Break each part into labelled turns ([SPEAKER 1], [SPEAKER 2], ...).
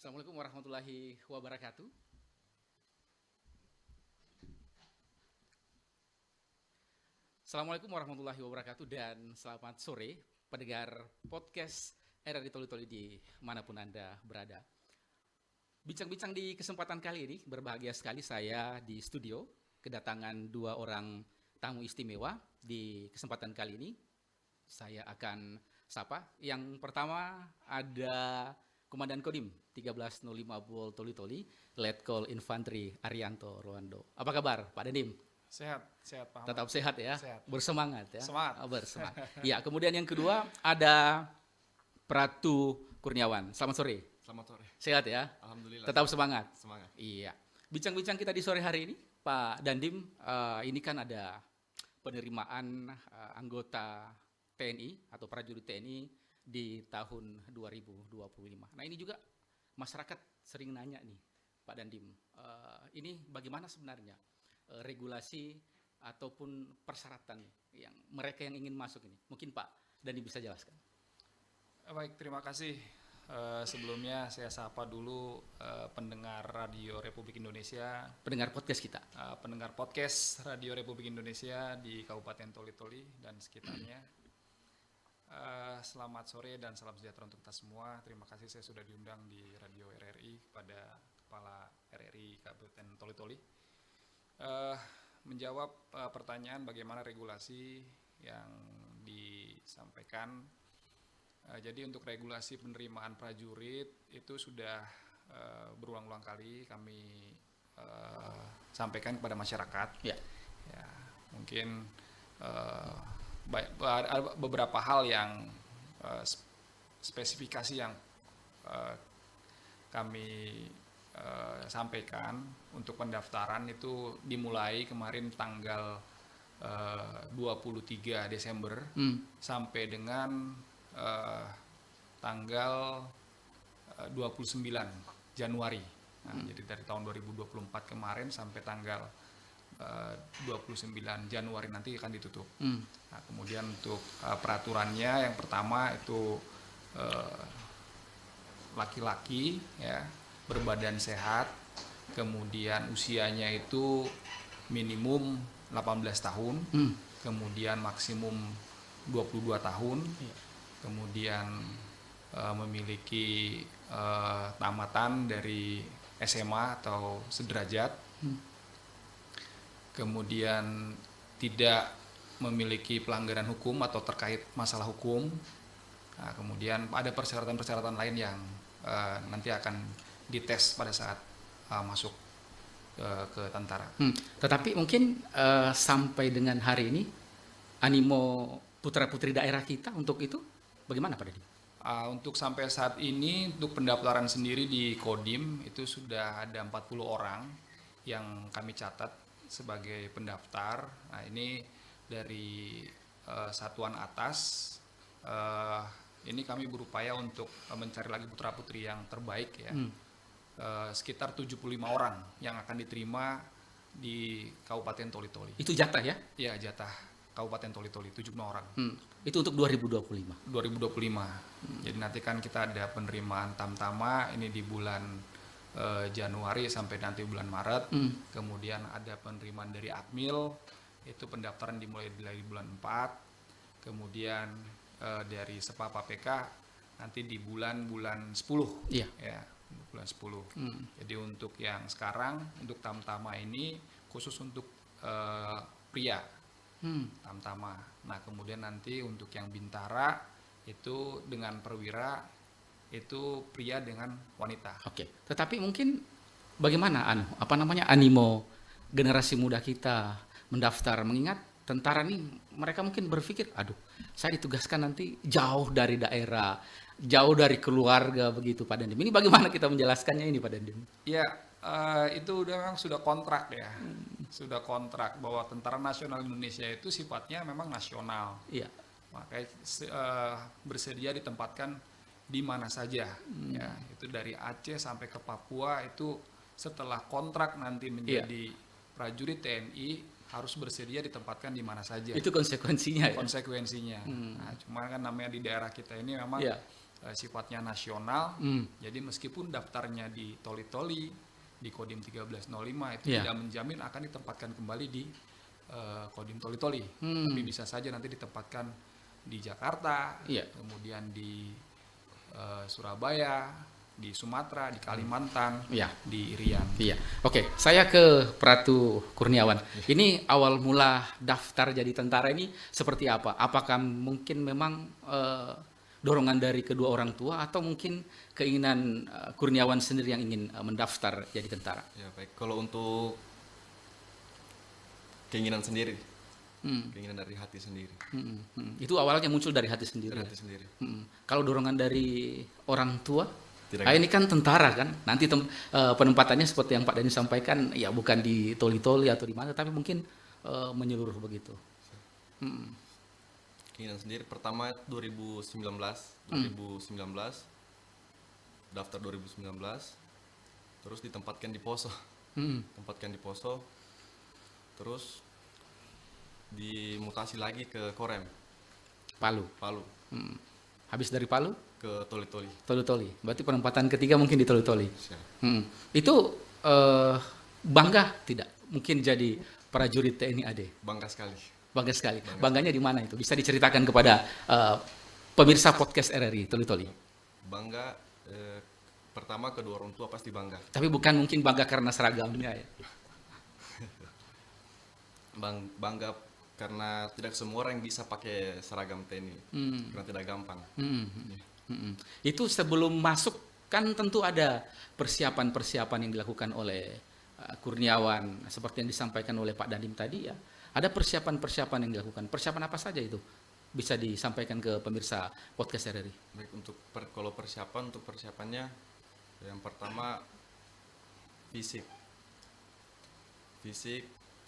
[SPEAKER 1] Assalamualaikum warahmatullahi wabarakatuh. Assalamualaikum warahmatullahi wabarakatuh dan selamat sore pendengar podcast RRI Toli-Toli di manapun Anda berada. Bincang-bincang di kesempatan kali ini berbahagia sekali saya di studio kedatangan dua orang tamu istimewa. Di kesempatan kali ini saya akan sapa. Yang pertama ada Komandan Kodim 1305 Bol Toli-Toli, Letkol Infanteri Arianto Rwando. Apa kabar Pak Dandim?
[SPEAKER 2] Sehat Pak Ahmad.
[SPEAKER 1] Tetap sehat ya?
[SPEAKER 2] Sehat.
[SPEAKER 1] Bersemangat ya?
[SPEAKER 2] Semangat.
[SPEAKER 1] Bersemangat. Ya, kemudian yang kedua ada Pratu Kurniawan. Selamat sore.
[SPEAKER 3] Selamat sore.
[SPEAKER 1] Sehat ya?
[SPEAKER 3] Alhamdulillah.
[SPEAKER 1] Tetap semangat?
[SPEAKER 3] Semangat.
[SPEAKER 1] Iya. Bincang-bincang kita di sore hari ini, Pak Dandim, ini kan ada penerimaan anggota TNI atau prajurit TNI di tahun 2025. Nah ini juga masyarakat sering nanya nih Pak Dandim, ini bagaimana sebenarnya regulasi ataupun persyaratan yang mereka yang ingin masuk ini? Mungkin Pak Dandim bisa jelaskan.
[SPEAKER 2] Baik, terima kasih. Sebelumnya saya sapa dulu pendengar Radio Republik Indonesia,
[SPEAKER 1] Pendengar podcast kita.
[SPEAKER 2] pendengar podcast Radio Republik Indonesia di Kabupaten Toli-Toli dan sekitarnya. Selamat sore dan salam sejahtera untuk kita semua. Terima kasih saya sudah diundang di Radio RRI kepada Kepala RRI Kabupaten Toli-Toli. Menjawab pertanyaan bagaimana regulasi yang disampaikan. Jadi untuk regulasi penerimaan prajurit itu sudah berulang-ulang kali kami sampaikan kepada masyarakat.
[SPEAKER 1] Ya.
[SPEAKER 2] Ya, mungkin ada beberapa hal yang spesifikasi yang kami sampaikan untuk pendaftaran itu dimulai kemarin tanggal 23 Desember sampai dengan tanggal 29 Januari. Nah, jadi dari tahun 2024 kemarin sampai tanggal 29 Januari nanti akan ditutup. Nah, kemudian untuk peraturannya yang pertama itu laki-laki ya, berbadan sehat, kemudian usianya itu minimum 18 tahun, kemudian maksimum 22 tahun, kemudian memiliki tamatan dari SMA atau sederajat, kemudian tidak memiliki pelanggaran hukum atau terkait masalah hukum. Nah, kemudian ada persyaratan-persyaratan lain yang nanti akan dites pada saat masuk ke tentara.
[SPEAKER 1] Tetapi mungkin sampai dengan hari ini animo putra-putri daerah kita untuk itu bagaimana Pak Dandim?
[SPEAKER 2] Untuk sampai saat ini untuk pendaftaran sendiri di Kodim itu sudah ada 40 orang yang kami catat sebagai pendaftar. Nah, ini dari satuan atas. Ini kami berupaya untuk mencari lagi putra-putri yang terbaik ya. Sekitar 75 orang yang akan diterima di Kabupaten Toli-Toli.
[SPEAKER 1] Itu jatah ya?
[SPEAKER 2] Ya, jatah Kabupaten Toli-Toli 75 orang.
[SPEAKER 1] Itu untuk 2025.
[SPEAKER 2] 2025. Jadi nanti kan kita ada penerimaan tamtama ini di bulan Januari sampai nanti bulan Maret. Kemudian ada penerimaan dari Akmil, itu pendaftaran dimulai dari bulan 4. Kemudian dari Sepa PK nanti di bulan 10.
[SPEAKER 1] Iya.
[SPEAKER 2] Ya, bulan 10. Jadi untuk yang sekarang untuk tamtama ini khusus untuk pria. Tamtama. Nah, kemudian nanti untuk yang bintara itu dengan perwira itu pria dengan wanita.
[SPEAKER 1] Oke. Tetapi mungkin bagaimana animo generasi muda kita mendaftar, mengingat tentara nih mereka mungkin berpikir, aduh, saya ditugaskan nanti jauh dari daerah, jauh dari keluarga begitu Pak Dandim. Ini bagaimana kita menjelaskannya ini Pak Dandim?
[SPEAKER 2] Ya, itu memang sudah kontrak ya. Sudah kontrak bahwa Tentara Nasional Indonesia itu sifatnya memang nasional.
[SPEAKER 1] Iya.
[SPEAKER 2] Makanya bersedia ditempatkan di mana saja. Ya, itu dari Aceh sampai ke Papua itu setelah kontrak nanti menjadi prajurit TNI harus bersedia ditempatkan di mana saja.
[SPEAKER 1] Itu konsekuensinya ya?
[SPEAKER 2] Konsekuensinya. Nah, cuma kan namanya di daerah kita ini memang sifatnya nasional.
[SPEAKER 1] Hmm.
[SPEAKER 2] Jadi meskipun daftarnya di Toli-Toli, di Kodim 1305 itu
[SPEAKER 1] Iya.
[SPEAKER 2] tidak menjamin akan ditempatkan kembali di Kodim Toli-Toli.
[SPEAKER 1] Hmm.
[SPEAKER 2] Tapi bisa saja nanti ditempatkan di Jakarta,
[SPEAKER 1] Iya.
[SPEAKER 2] kemudian di Surabaya, di Sumatera, di Kalimantan,
[SPEAKER 1] Iya.
[SPEAKER 2] di Irian.
[SPEAKER 1] Iya, oke. Saya ke Pratu Kurniawan. Ini awal mula daftar jadi tentara ini seperti apa? Apakah mungkin memang dorongan dari kedua orang tua atau mungkin keinginan Kurniawan sendiri yang ingin mendaftar jadi tentara?
[SPEAKER 3] Ya baik, kalau untuk keinginan sendiri, keinginan dari hati sendiri,
[SPEAKER 1] Itu awalnya muncul dari hati sendiri.
[SPEAKER 3] dari
[SPEAKER 1] Ya?
[SPEAKER 3] hati sendiri.
[SPEAKER 1] Kalau dorongan dari orang tua,
[SPEAKER 3] Tidak
[SPEAKER 1] ini kan tentara kan, nanti penempatannya seperti yang Pak Dhani sampaikan, ya bukan di Toli-Toli atau di mana, tapi mungkin menyeluruh begitu.
[SPEAKER 3] Keinginan sendiri pertama 2019 daftar 2019, terus ditempatkan di Poso, terus dimutasi lagi ke Korem,
[SPEAKER 1] Palu.
[SPEAKER 3] Palu,
[SPEAKER 1] Habis dari Palu,
[SPEAKER 3] ke Toli-Toli.
[SPEAKER 1] Toli-Toli. Berarti penempatan ketiga mungkin di Toli-Toli.
[SPEAKER 3] Siap.
[SPEAKER 1] Itu bangga tidak? Mungkin jadi prajurit TNI AD.
[SPEAKER 3] Bangga sekali.
[SPEAKER 1] Bangga sekali. Bangganya di mana itu? Bisa diceritakan kepada pemirsa podcast RRI Toli-Toli.
[SPEAKER 3] Bangga, pertama kedua orang tua pasti bangga.
[SPEAKER 1] Tapi bukan mungkin bangga karena seragamnya ya.
[SPEAKER 3] Bangga karena tidak semua orang bisa pakai seragam TNI, karena tidak gampang.
[SPEAKER 1] Itu sebelum masuk kan tentu ada persiapan-persiapan yang dilakukan oleh Kurniawan seperti yang disampaikan oleh Pak Dandim tadi ya. Ada persiapan-persiapan yang dilakukan. Persiapan apa saja itu? Bisa disampaikan ke pemirsa podcast RRI.
[SPEAKER 3] Baik, untuk kalau persiapannya yang pertama fisik,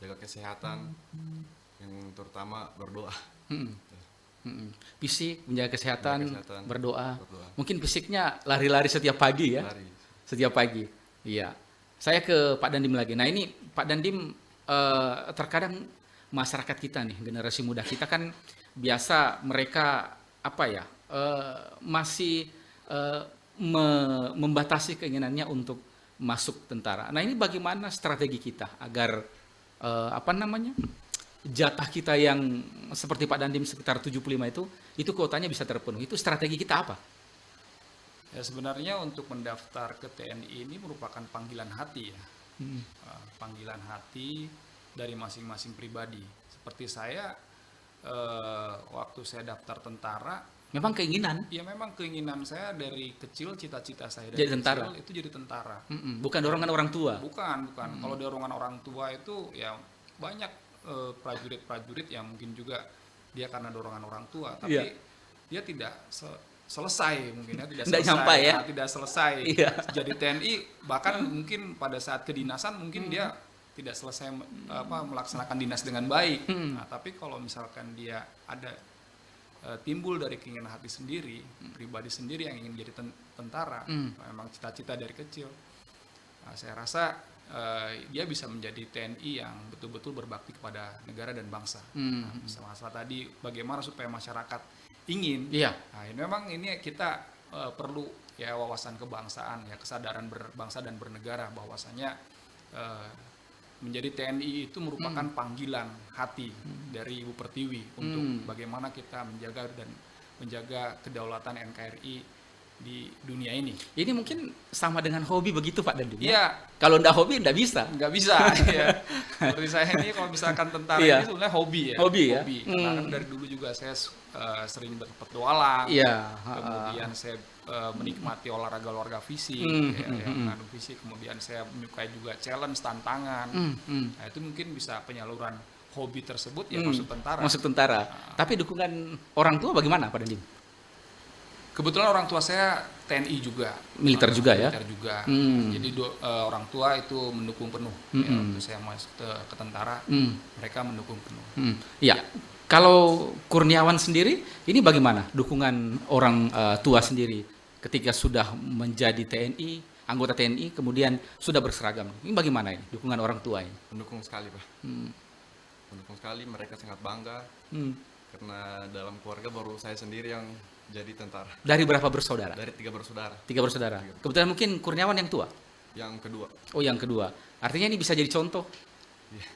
[SPEAKER 3] jaga kesehatan, yang terutama berdoa.
[SPEAKER 1] Fisik, menjaga kesehatan,
[SPEAKER 3] Menjaga kesehatan,
[SPEAKER 1] berdoa.
[SPEAKER 3] berdoa.
[SPEAKER 1] Mungkin fisiknya lari-lari setiap pagi ya.
[SPEAKER 3] Lari.
[SPEAKER 1] Setiap pagi. Iya. Saya ke Pak Dandim lagi. Nah ini Pak Dandim, terkadang masyarakat kita nih, generasi muda kita kan biasa mereka apa ya, masih membatasi keinginannya untuk masuk tentara. Nah ini bagaimana strategi kita agar jatah kita yang seperti Pak Dandim sekitar 75 itu kuotanya bisa terpenuhi. Itu strategi kita apa?
[SPEAKER 2] Ya sebenarnya untuk mendaftar ke TNI ini merupakan panggilan hati ya. Panggilan hati dari masing-masing pribadi. Seperti saya waktu saya daftar tentara,
[SPEAKER 1] Memang keinginan.
[SPEAKER 2] ya memang keinginan saya dari kecil, cita-cita saya
[SPEAKER 1] Jadi
[SPEAKER 2] dari
[SPEAKER 1] tentara.
[SPEAKER 2] kecil itu jadi tentara.
[SPEAKER 1] Bukan dorongan orang tua.
[SPEAKER 2] Bukan. Kalau dorongan orang tua itu ya banyak prajurit-prajurit yang mungkin juga dia karena dorongan orang tua, tapi
[SPEAKER 1] Iya.
[SPEAKER 2] dia tidak selesai mungkin ya, tidak
[SPEAKER 1] Nggak
[SPEAKER 2] selesai,
[SPEAKER 1] nyampe ya?
[SPEAKER 2] tidak selesai
[SPEAKER 1] Iya.
[SPEAKER 2] jadi TNI, bahkan mungkin pada saat kedinasan mungkin dia tidak selesai melaksanakan dinas dengan baik. Nah, tapi kalau misalkan dia ada timbul dari keinginan hati sendiri, pribadi sendiri yang ingin jadi tentara, memang cita-cita dari kecil, nah, saya rasa dia bisa menjadi TNI yang betul-betul berbakti kepada negara dan bangsa. Nah, masalah tadi bagaimana supaya masyarakat ingin.
[SPEAKER 1] Iya.
[SPEAKER 2] Nah, ini memang ini kita perlu ya wawasan kebangsaan, ya kesadaran berbangsa dan bernegara, bahwasanya menjadi TNI itu merupakan panggilan hati dari Ibu Pertiwi untuk bagaimana kita menjaga kedaulatan NKRI di dunia ini.
[SPEAKER 1] Ini mungkin sama dengan hobi begitu Pak Dandim.
[SPEAKER 2] Iya,
[SPEAKER 1] Kalau ndak hobi ndak bisa.
[SPEAKER 2] nggak bisa ya. Seperti saya ini kalau misalkan tentara
[SPEAKER 1] Iya.
[SPEAKER 2] ini sebenarnya hobi ya.
[SPEAKER 1] Hobi ya?
[SPEAKER 2] Karena kan dari dulu juga saya sering berpetualang.
[SPEAKER 1] Iya.
[SPEAKER 2] Kemudian saya menikmati olahraga fisik, mengandung fisik. Kemudian saya menyukai juga challenge, tantangan. Nah, itu mungkin bisa penyaluran hobi tersebut ya masuk tentara.
[SPEAKER 1] Masuk tentara. Tapi dukungan orang tua bagaimana Pak Dandim?
[SPEAKER 2] Kebetulan orang tua saya TNI juga,
[SPEAKER 1] Militer juga ya?
[SPEAKER 2] Militer juga. Jadi orang tua itu mendukung penuh. Ya, waktu saya masuk ke tentara, mereka mendukung penuh.
[SPEAKER 1] Iya. Kalau Kurniawan sendiri, ini bagaimana dukungan orang tua sendiri ketika sudah menjadi TNI, anggota TNI, kemudian sudah berseragam? Ini bagaimana ini dukungan orang tua ini?
[SPEAKER 3] Mendukung sekali, Pak. Mendukung sekali, mereka sangat bangga karena dalam keluarga baru saya sendiri yang jadi tentara.
[SPEAKER 1] Dari berapa bersaudara?
[SPEAKER 3] Dari 3 bersaudara.
[SPEAKER 1] 3 bersaudara. Kebetulan mungkin Kurniawan yang tua.
[SPEAKER 3] Yang kedua.
[SPEAKER 1] Oh, yang kedua. Artinya ini bisa jadi contoh
[SPEAKER 3] Iya.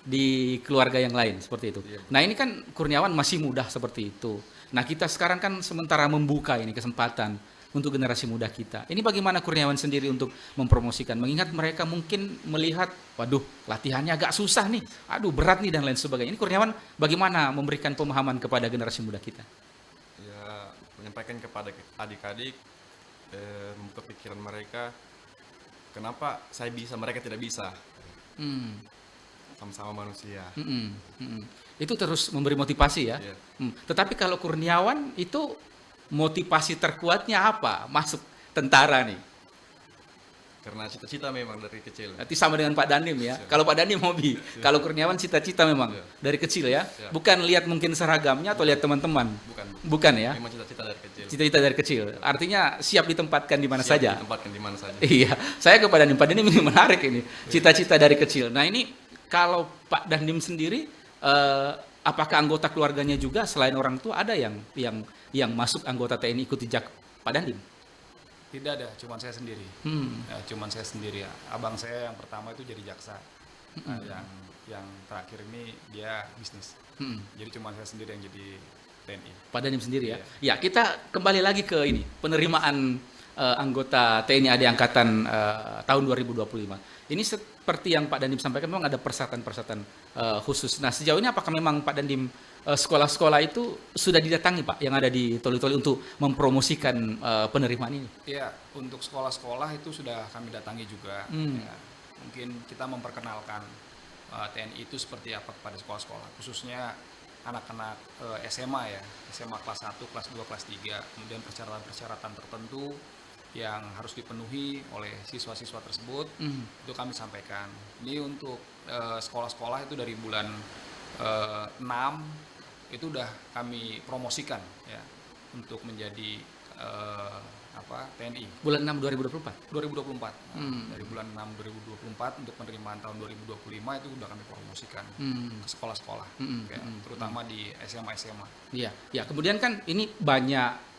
[SPEAKER 1] di keluarga yang lain seperti itu.
[SPEAKER 3] Iya.
[SPEAKER 1] Nah, ini kan Kurniawan masih muda seperti itu. Nah, kita sekarang kan sementara membuka ini kesempatan untuk generasi muda kita. Ini bagaimana Kurniawan sendiri untuk mempromosikan? Mengingat mereka mungkin melihat, waduh, latihannya agak susah nih, aduh berat nih dan lain sebagainya. Ini Kurniawan bagaimana memberikan pemahaman kepada generasi muda kita?
[SPEAKER 3] Ya, menyampaikan kepada adik-adik, membuka pikiran mereka, kenapa saya bisa, mereka tidak bisa.
[SPEAKER 1] Hmm.
[SPEAKER 3] Sama-sama manusia.
[SPEAKER 1] Itu terus memberi motivasi ya.
[SPEAKER 3] Iya.
[SPEAKER 1] Tetapi kalau Kurniawan itu motivasi terkuatnya apa? Masuk tentara nih.
[SPEAKER 3] Karena cita-cita memang dari kecil.
[SPEAKER 1] Nanti sama dengan Pak Dandim ya. Kalau Pak Dandim hobi, kalau Kurniawan cita-cita memang dari kecil ya. Bukan lihat mungkin seragamnya atau lihat teman-teman. Bukan ya.
[SPEAKER 3] Memang cita-cita dari kecil.
[SPEAKER 1] Cita-cita dari kecil. Artinya siap ditempatkan di mana
[SPEAKER 3] Siap
[SPEAKER 1] saja.
[SPEAKER 3] ditempatkan di mana saja.
[SPEAKER 1] Iya. Saya ke Pak Dandim. Pak Dandim ini menarik ini. Cita-cita dari kecil. Nah, ini kalau Pak Dandim sendiri apakah anggota keluarganya juga selain orang tua ada yang masuk anggota TNI ikut jejak Pak Dandim?
[SPEAKER 2] Tidak ada, cuman saya sendiri. Ya, cuman saya sendiri ya. Abang saya yang pertama itu jadi jaksa. Nah, yang terakhir ini dia bisnis. Jadi cuma saya sendiri yang jadi TNI.
[SPEAKER 1] Pak Dandim sendiri ya. Ya, kita kembali lagi ke ini, penerimaan anggota TNI AD Angkatan tahun 2025. Ini seperti yang Pak Dandim sampaikan, memang ada persyaratan-persyaratan khusus. Nah, sejauh ini apakah memang Pak Dandim sekolah-sekolah itu sudah didatangi Pak yang ada di Toli-Toli untuk mempromosikan penerimaan ini?
[SPEAKER 2] Iya, untuk sekolah-sekolah itu sudah kami datangi juga. Ya, mungkin kita memperkenalkan TNI itu seperti apa kepada sekolah-sekolah, khususnya anak-anak SMA ya, SMA kelas 1, kelas 2, kelas 3, kemudian persyaratan-persyaratan tertentu yang harus dipenuhi oleh siswa-siswa tersebut, itu kami sampaikan. Ini untuk sekolah-sekolah itu dari bulan 6 itu udah kami promosikan ya untuk menjadi TNI.
[SPEAKER 1] Bulan 6 2024.
[SPEAKER 2] 2024. Dari bulan 6 2024 untuk penerimaan tahun 2025 itu udah kami promosikan ke sekolah-sekolah, ya, terutama di SMA.
[SPEAKER 1] Iya, ya. Kemudian kan ini banyak,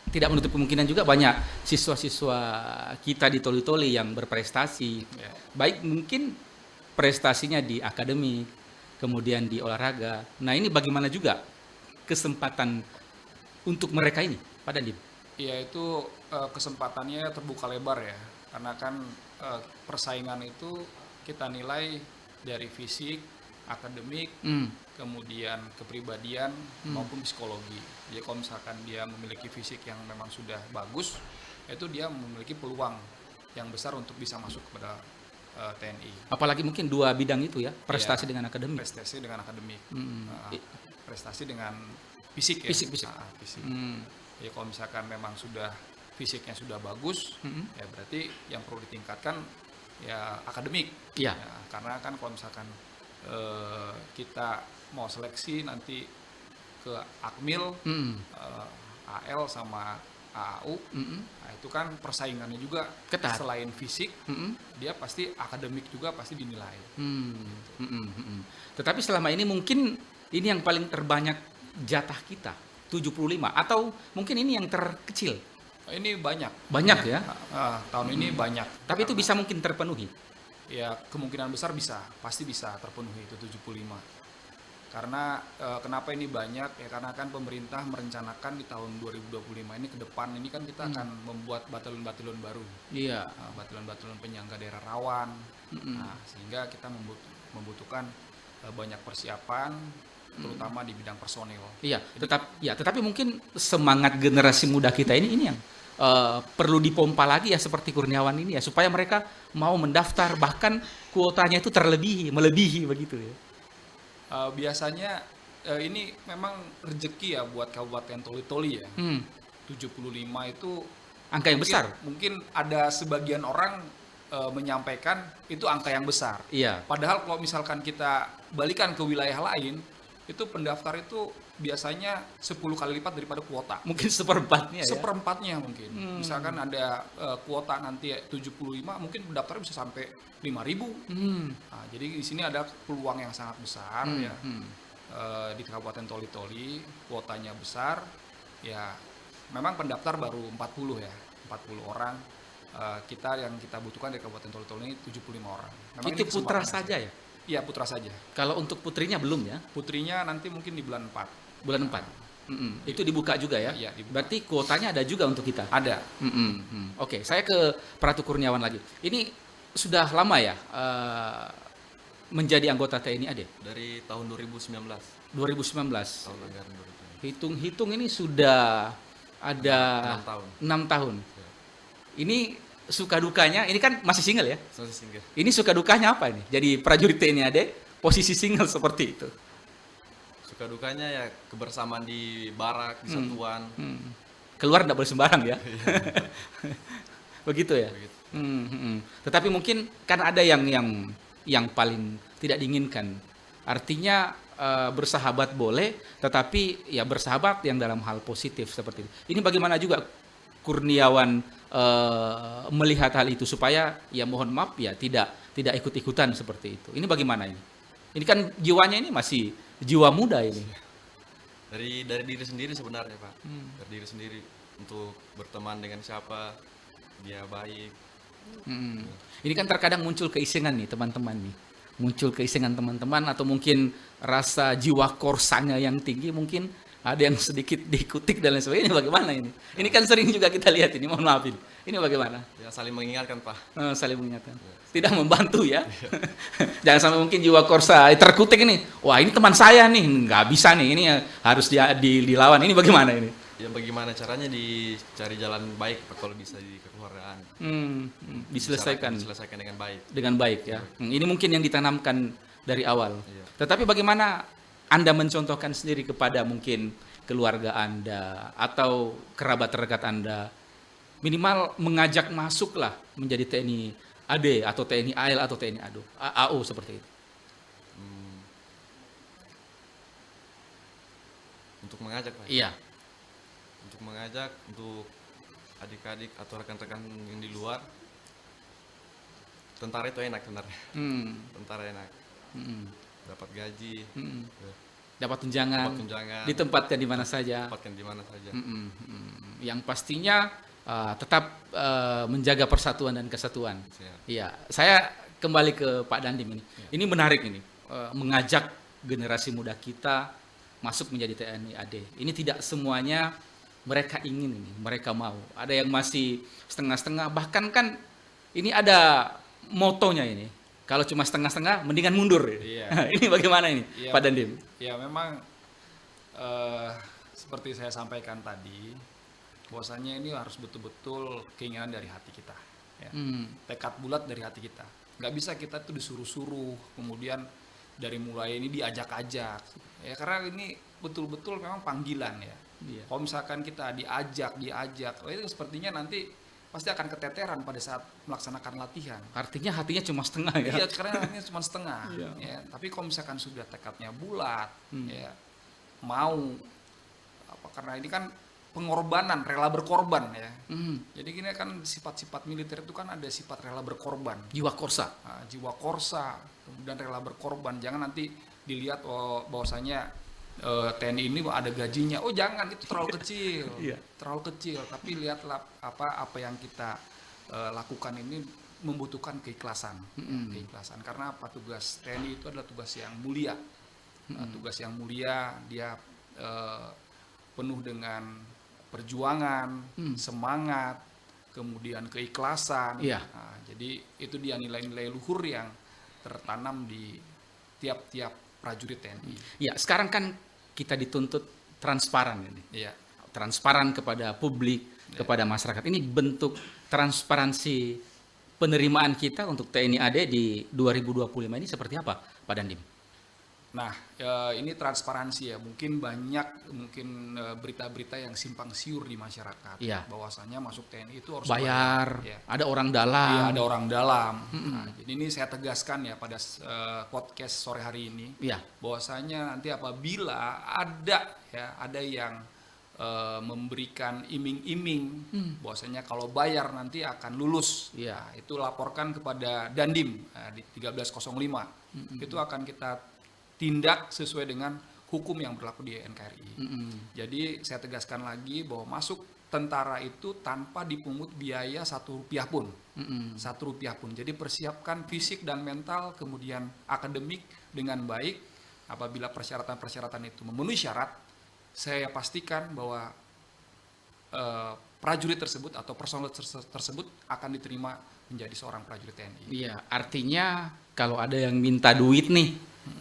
[SPEAKER 1] tidak menutup kemungkinan juga banyak siswa-siswa kita di Toli-Toli yang berprestasi,
[SPEAKER 2] Ya.
[SPEAKER 1] baik mungkin prestasinya di akademik, kemudian di olahraga. Nah, ini bagaimana juga kesempatan untuk mereka ini, Pak Dandim?
[SPEAKER 2] Ya, itu kesempatannya terbuka lebar ya, karena kan persaingan itu kita nilai dari fisik, akademik, kemudian kepribadian maupun psikologi. Jadi kalau misalkan dia memiliki fisik yang memang sudah bagus, itu dia memiliki peluang yang besar untuk bisa masuk kepada TNI.
[SPEAKER 1] Apalagi mungkin dua bidang itu ya, prestasi dengan akademik.
[SPEAKER 2] Prestasi dengan akademik, prestasi dengan fisik ya.
[SPEAKER 1] Fisik.
[SPEAKER 2] Fisik. Ya kalau misalkan memang sudah fisiknya sudah bagus, ya berarti yang perlu ditingkatkan ya akademik.
[SPEAKER 1] Iya.
[SPEAKER 2] Ya, karena kan kalau misalkan kita mau seleksi nanti ke Akmil, AL sama AAU, nah itu kan persaingannya juga
[SPEAKER 1] ketat.
[SPEAKER 2] Selain fisik, dia pasti akademik juga pasti dinilai.
[SPEAKER 1] Tetapi selama ini mungkin ini yang paling terbanyak jatah kita, 75, atau mungkin ini yang terkecil.
[SPEAKER 2] Ini banyak
[SPEAKER 1] ya.
[SPEAKER 2] Tahun ini banyak.
[SPEAKER 1] Tapi itu bisa mungkin terpenuhi.
[SPEAKER 2] Ya kemungkinan besar pasti bisa terpenuhi itu 75. Karena kenapa ini banyak ya, karena kan pemerintah merencanakan di tahun 2025 ini ke depan ini kan kita akan membuat batalion-batalion baru.
[SPEAKER 1] Iya.
[SPEAKER 2] Batalion-batalion penyangga daerah rawan. Nah, sehingga kita membutuhkan banyak persiapan, terutama di bidang personil.
[SPEAKER 1] Iya, tetapi mungkin semangat generasi muda kita ini yang perlu dipompa lagi ya, seperti Kurniawan ini ya, supaya mereka mau mendaftar, bahkan kuotanya itu melebihi begitu ya.
[SPEAKER 2] Biasanya ini memang rezeki ya buat Kabupaten Toli-Toli ya. 75 itu
[SPEAKER 1] angka yang besar.
[SPEAKER 2] Mungkin ada sebagian orang menyampaikan itu angka yang besar.
[SPEAKER 1] Iya.
[SPEAKER 2] Padahal kalau misalkan kita balikan ke wilayah lain, itu pendaftar itu biasanya 10 kali lipat daripada kuota.
[SPEAKER 1] Mungkin seperempatnya ya?
[SPEAKER 2] Seperempatnya mungkin. Misalkan ada kuota nanti 75, mungkin pendaftar bisa sampai 5.000. Nah, jadi di sini ada peluang yang sangat besar ya. Di Kabupaten Toli-Toli kuotanya besar, ya memang pendaftar baru 40 ya, 40 orang. Kita yang kita butuhkan dari Kabupaten Toli-Toli ini 75 orang. Memang
[SPEAKER 1] Itu
[SPEAKER 2] ini
[SPEAKER 1] putra
[SPEAKER 2] kesempatan
[SPEAKER 1] saja ya?
[SPEAKER 2] Iya, putra saja.
[SPEAKER 1] Kalau untuk putrinya belum ya?
[SPEAKER 2] Putrinya nanti mungkin di bulan 4.
[SPEAKER 1] Bulan 4. Itu dibuka juga ya?
[SPEAKER 2] Iya, dibuka.
[SPEAKER 1] Berarti kuotanya ada juga untuk kita?
[SPEAKER 2] Ada.
[SPEAKER 1] Oke, saya ke Pratu Kurniawan lagi. Ini sudah lama ya menjadi anggota TNI AD?
[SPEAKER 3] Dari tahun 2019.
[SPEAKER 1] 2019.
[SPEAKER 3] Tahun anggaran 2019.
[SPEAKER 1] Hitung-hitung ini sudah ada
[SPEAKER 3] 6 tahun.
[SPEAKER 1] 6 tahun. Ini suka dukanya, ini kan masih single ya?
[SPEAKER 3] Masih single.
[SPEAKER 1] Ini suka dukanya apa ini? Jadi prajurit TNI AD, posisi single seperti itu.
[SPEAKER 3] Suka dukanya ya kebersamaan di barak, di satuan.
[SPEAKER 1] Keluar tidak boleh sembarang ya? Begitu ya?
[SPEAKER 3] Begitu.
[SPEAKER 1] Tetapi mungkin kan ada yang paling tidak diinginkan. Artinya bersahabat boleh, tetapi ya bersahabat yang dalam hal positif seperti itu. Ini bagaimana juga Kurniawan melihat hal itu supaya ya mohon maaf ya tidak ikut-ikutan seperti itu. Ini bagaimana ini? Ini kan jiwanya ini masih jiwa muda ini.
[SPEAKER 3] Dari diri sendiri sebenarnya, Pak. Dari diri sendiri untuk berteman dengan siapa dia baik.
[SPEAKER 1] Ini kan terkadang muncul keisengan nih teman-teman nih. Muncul keisengan teman-teman atau mungkin rasa jiwa korsanya yang tinggi, mungkin ada yang sedikit diikutik dan lain sebagainya. Ini bagaimana ini? Ini kan sering juga kita lihat ini, mohon maaf ini. Ini bagaimana?
[SPEAKER 3] Ya saling mengingatkan, Pak.
[SPEAKER 1] Saling mengingatkan. Tidak membantu ya. Jangan sampai mungkin jiwa korsa terkutik ini. Wah, ini teman saya nih, nggak bisa nih. Ini harus dilawan. Ini bagaimana ini?
[SPEAKER 3] Ya bagaimana caranya dicari jalan baik, Pak, kalau bisa di kekeluargaan.
[SPEAKER 1] Diselesaikan
[SPEAKER 3] Diselesaikan dengan baik.
[SPEAKER 1] dengan baik ya. Ini mungkin yang ditanamkan dari awal.
[SPEAKER 3] Iya.
[SPEAKER 1] Tetapi bagaimana Anda mencontohkan sendiri kepada mungkin keluarga Anda atau kerabat terdekat Anda, minimal mengajak masuklah menjadi TNI AD atau TNI AL atau TNI AO seperti itu.
[SPEAKER 3] Untuk mengajak, Pak.
[SPEAKER 1] Iya.
[SPEAKER 3] Untuk mengajak untuk adik-adik atau rekan-rekan yang di luar. Tentara itu enak sebenarnya. Tentara enak. Dapat gaji.
[SPEAKER 1] Dapat tunjangan,
[SPEAKER 3] Dapat tunjangan.
[SPEAKER 1] ditempatkan di mana saja.
[SPEAKER 3] Dapatkan di mana saja.
[SPEAKER 1] Yang pastinya tetap menjaga persatuan dan kesatuan.
[SPEAKER 3] Siap.
[SPEAKER 1] Iya, saya kembali ke Pak Dandim ini. Ini menarik ini, mengajak generasi muda kita masuk menjadi TNI AD. Ini tidak semuanya mereka ingin ini, mereka mau. Ada yang masih setengah-setengah, bahkan kan ini ada motonya ini. Kalau cuma setengah-setengah, mendingan mundur.
[SPEAKER 2] Iya.
[SPEAKER 1] Ini bagaimana ini,
[SPEAKER 2] Iya.
[SPEAKER 1] Pak Dandim?
[SPEAKER 2] Ya memang seperti saya sampaikan tadi, bahwasanya ini harus betul-betul keinginan dari hati kita, ya. Tekad bulat dari hati kita. Nggak bisa kita tuh disuruh-suruh, kemudian dari mulai ini diajak-ajak, ya karena ini betul-betul memang panggilan ya.
[SPEAKER 1] Iya.
[SPEAKER 2] Kalau misalkan kita diajak, oh itu sepertinya nanti pasti akan keteteran pada saat melaksanakan latihan.
[SPEAKER 1] Artinya hatinya cuma setengah ya?
[SPEAKER 2] Iya, karena hatinya cuma setengah.
[SPEAKER 1] Iya.
[SPEAKER 2] Ya, tapi kalau misalkan sudah tekadnya bulat, ya mau apa, karena ini kan pengorbanan, rela berkorban ya. Jadi gini kan sifat-sifat militer itu kan ada sifat rela berkorban,
[SPEAKER 1] Jiwa korsa.
[SPEAKER 2] nah, jiwa korsa, kemudian rela berkorban. Jangan nanti dilihat bahwasanya TNI ini ada gajinya. Oh jangan, itu terlalu kecil,
[SPEAKER 1] Iya.
[SPEAKER 2] terlalu kecil. Tapi lihatlah apa yang kita lakukan ini membutuhkan keikhlasan, ya, keikhlasan. Karena apa, tugas TNI itu adalah tugas yang mulia. Tugas yang mulia, dia penuh dengan perjuangan, semangat, kemudian keikhlasan.
[SPEAKER 1] Iya.
[SPEAKER 2] Nah, jadi itu dia nilai-nilai luhur yang tertanam di tiap-tiap prajurit TNI.
[SPEAKER 1] Ya, sekarang kan kita dituntut transparan ini.
[SPEAKER 2] Iya.
[SPEAKER 1] Transparan kepada publik, kepada masyarakat. Ini bentuk transparansi penerimaan kita untuk TNI AD di 2025 ini seperti apa, Pak Dandim?
[SPEAKER 2] Nah, ini transparansi ya. Mungkin banyak berita-berita yang simpang siur di masyarakat.
[SPEAKER 1] Iya.
[SPEAKER 2] Bahwasanya masuk TNI itu harus
[SPEAKER 1] Bayar,
[SPEAKER 2] Ya.
[SPEAKER 1] ada orang dalam.
[SPEAKER 2] Iya, ada orang dalam. Nah, jadi ini saya tegaskan ya pada podcast sore hari ini,
[SPEAKER 1] Iya.
[SPEAKER 2] bahwasanya nanti apabila ada yang memberikan iming-iming, bahwasanya kalau bayar nanti akan lulus.
[SPEAKER 1] Iya.
[SPEAKER 2] Nah, itu laporkan kepada Dandim di 1305. Itu akan kita tindak sesuai dengan hukum yang berlaku di NKRI. Jadi saya tegaskan lagi bahwa masuk tentara itu tanpa dipungut biaya Rp1 pun. Rp1 pun. Jadi persiapkan fisik dan mental, kemudian akademik dengan baik. Apabila persyaratan-persyaratan itu memenuhi syarat, saya pastikan bahwa prajurit tersebut atau personel tersebut akan diterima menjadi seorang prajurit TNI.
[SPEAKER 1] Iya, artinya kalau ada yang minta duit nih,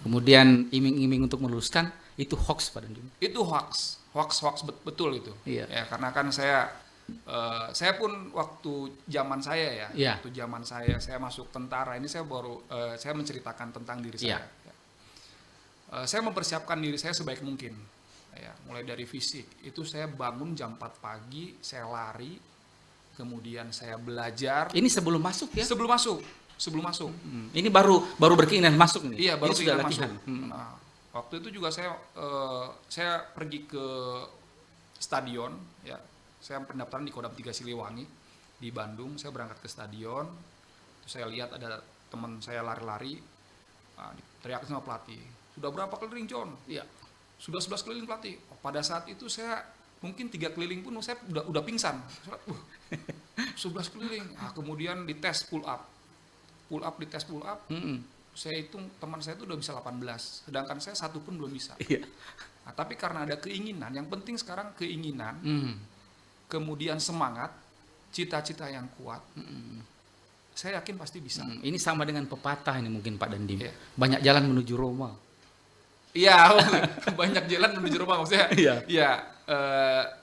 [SPEAKER 1] kemudian iming-iming untuk meluluskan, itu hoax Pak Dandim.
[SPEAKER 2] Itu hoax betul itu.
[SPEAKER 1] Iya.
[SPEAKER 2] Ya, karena kan saya pun waktu zaman saya
[SPEAKER 1] Iya.
[SPEAKER 2] waktu zaman saya masuk tentara ini saya baru saya menceritakan tentang diri
[SPEAKER 1] Iya.
[SPEAKER 2] saya. Saya mempersiapkan diri saya sebaik mungkin. Ya, mulai dari fisik itu saya bangun jam 4 pagi, saya lari, kemudian saya belajar.
[SPEAKER 1] Ini sebelum masuk ya?
[SPEAKER 2] Sebelum masuk.
[SPEAKER 1] Ini baru berkeinginan masuk nih.
[SPEAKER 2] Iya, baru
[SPEAKER 1] ini sudah
[SPEAKER 2] kita
[SPEAKER 1] latihan.
[SPEAKER 2] masuk. Nah, waktu itu juga saya pergi ke stadion, ya. Saya pendaftaran di Kodam 3 Siliwangi di Bandung. Saya berangkat ke stadion. Terus saya lihat ada teman saya lari-lari, teriak sama pelatih. Sudah berapa keliling, John?
[SPEAKER 1] Iya.
[SPEAKER 2] Sudah 11 keliling pelatih. Pada saat itu saya mungkin 3 keliling pun saya udah pingsan. 11 keliling. Kemudian dites pull up. Dites pull up. Saya hitung teman saya itu udah bisa 18. Sedangkan saya satu pun belum bisa.
[SPEAKER 1] Iya.
[SPEAKER 2] Nah, tapi karena ada keinginan, yang penting sekarang keinginan, kemudian semangat, cita-cita yang kuat. Saya yakin pasti bisa.
[SPEAKER 1] Ini sama dengan pepatah ini mungkin Pak Dandim.
[SPEAKER 2] Iya.
[SPEAKER 1] Banyak jalan menuju Roma.
[SPEAKER 2] Iya, banyak jalan menuju rumah maksudnya.
[SPEAKER 1] Iya.
[SPEAKER 2] Iya,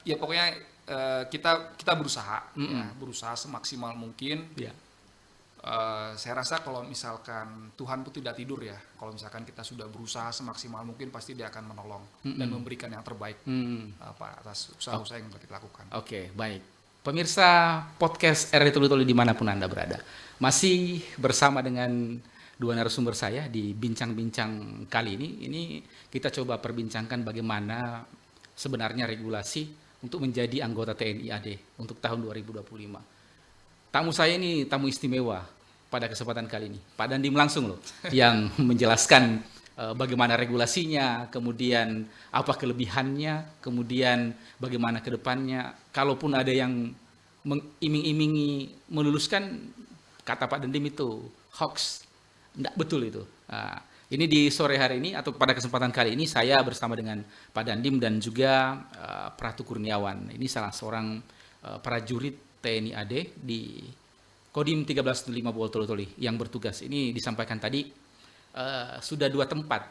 [SPEAKER 2] ya pokoknya kita berusaha, ya, berusaha semaksimal mungkin.
[SPEAKER 1] Iya.
[SPEAKER 2] Saya rasa kalau misalkan Tuhan itu tidak tidur ya, kalau misalkan kita sudah berusaha semaksimal mungkin pasti Dia akan menolong dan memberikan yang terbaik atas usaha-usaha yang kita lakukan.
[SPEAKER 1] Oke, baik. Pemirsa podcast RRI Tuli-Tuli dimanapun Anda berada, masih bersama dengan dua narasumber saya di bincang-bincang kali ini. Ini kita coba perbincangkan bagaimana sebenarnya regulasi untuk menjadi anggota TNI AD untuk tahun 2025. Tamu saya ini tamu istimewa pada kesempatan kali ini. Pak Dandim langsung loh yang menjelaskan bagaimana regulasinya, kemudian apa kelebihannya, kemudian bagaimana ke depannya. Kalaupun ada yang mengiming-imingi meluluskan, kata Pak Dandim itu hoax. Tidak betul itu. Nah, ini di sore hari ini atau pada kesempatan kali ini saya bersama dengan Pak Dandim dan juga Pratu Kurniawan. Ini salah seorang prajurit TNI AD di Kodim 1305 Bawol Toli-Toli yang bertugas. Ini disampaikan tadi sudah 2 tempat.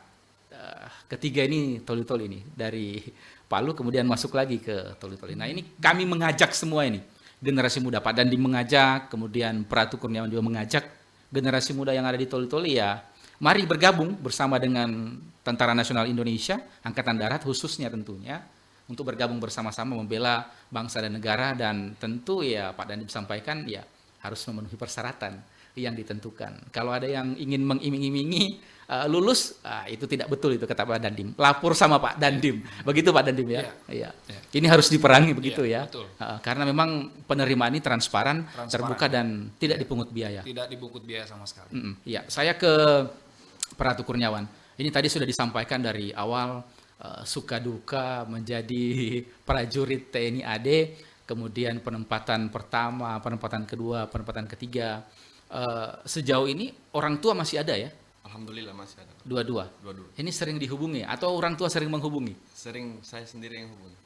[SPEAKER 1] Ketiga ini Toli-Toli ini dari Palu kemudian masuk lagi ke Toli-Toli. Nah, ini kami mengajak semua ini generasi muda. Pak Dandim mengajak, kemudian Pratu Kurniawan juga mengajak generasi muda yang ada di Toli-Toli ya, mari bergabung bersama dengan Tentara Nasional Indonesia, Angkatan Darat khususnya tentunya, untuk bergabung bersama-sama membela bangsa dan negara, dan tentu ya Pak Dandim sampaikan ya harus memenuhi persyaratan yang ditentukan. Kalau ada yang ingin mengiming-imingi lulus, itu tidak betul itu kata Pak Dandim. Lapor sama Pak Dandim. Begitu Pak Dandim ya. Iya. Ini harus diperangi begitu ya.
[SPEAKER 2] Betul.
[SPEAKER 1] Karena memang penerimaan ini transparan, terbuka dan tidak dipungut biaya.
[SPEAKER 2] Tidak dipungut biaya sama sekali.
[SPEAKER 1] Iya, saya ke Pratu Kurniawan. Ini tadi sudah disampaikan dari awal suka duka menjadi prajurit TNI AD, kemudian penempatan pertama, penempatan kedua, penempatan ketiga. Sejauh ini orang tua masih ada ya?
[SPEAKER 3] Alhamdulillah masih ada.
[SPEAKER 1] Dua-dua. Ini sering dihubungi atau orang tua sering menghubungi?
[SPEAKER 3] Sering saya sendiri yang hubungi.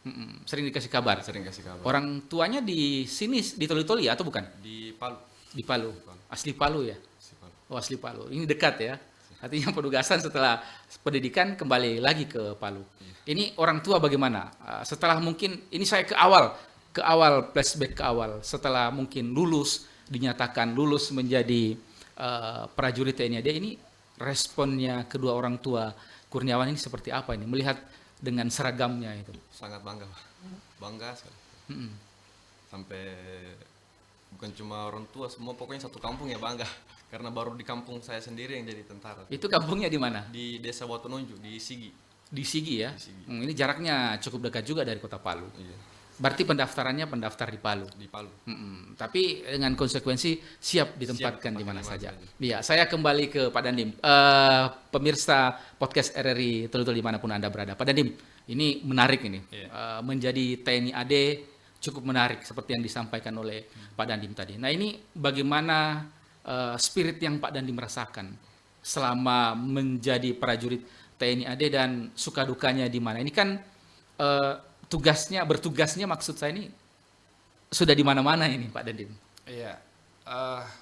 [SPEAKER 1] Sering dikasih kabar.
[SPEAKER 3] Sering kasih kabar.
[SPEAKER 1] Orang tuanya di sini di Toli-Toli atau bukan?
[SPEAKER 3] Di Palu.
[SPEAKER 1] Di Palu. Asli Palu ya?
[SPEAKER 3] Si Palu.
[SPEAKER 1] Oh, asli Palu. Ini dekat ya. Artinya penugasan setelah pendidikan kembali lagi ke Palu. Ini orang tua bagaimana? Setelah mungkin ini saya ke awal flashback ke awal. Setelah mungkin dinyatakan lulus menjadi prajurit TNI AD, ini responnya kedua orang tua Kurniawan ini seperti apa ini melihat dengan seragamnya itu?
[SPEAKER 3] Sangat bangga, Pak. Bangga sekali. Sampai bukan cuma orang tua, semua pokoknya satu kampung ya bangga. Karena baru di kampung saya sendiri yang jadi tentara.
[SPEAKER 1] Itu kampungnya di mana?
[SPEAKER 3] Di Desa Watononju, di Sigi.
[SPEAKER 1] Di Sigi ya?
[SPEAKER 3] Di Sigi.
[SPEAKER 1] Ini jaraknya cukup dekat juga dari kota Palu.
[SPEAKER 3] Iya.
[SPEAKER 1] Berarti pendaftarannya pendaftar di Palu.
[SPEAKER 3] Di Palu.
[SPEAKER 1] Tapi dengan konsekuensi siap ditempatkan di mana saja.
[SPEAKER 3] saja.
[SPEAKER 1] Iya, saya kembali ke Pak Dandim. Pemirsa podcast RRI Tuli-Tuli dimanapun Anda berada. Pak Dandim, ini menarik ini.
[SPEAKER 2] Iya.
[SPEAKER 1] Menjadi TNI AD cukup menarik seperti yang disampaikan oleh Pak Dandim tadi. Nah ini bagaimana spirit yang Pak Dandim rasakan selama menjadi prajurit TNI AD dan suka dukanya di mana? Ini kan bertugasnya maksud saya ini sudah di mana-mana ini Pak Dandim.
[SPEAKER 2] Iya,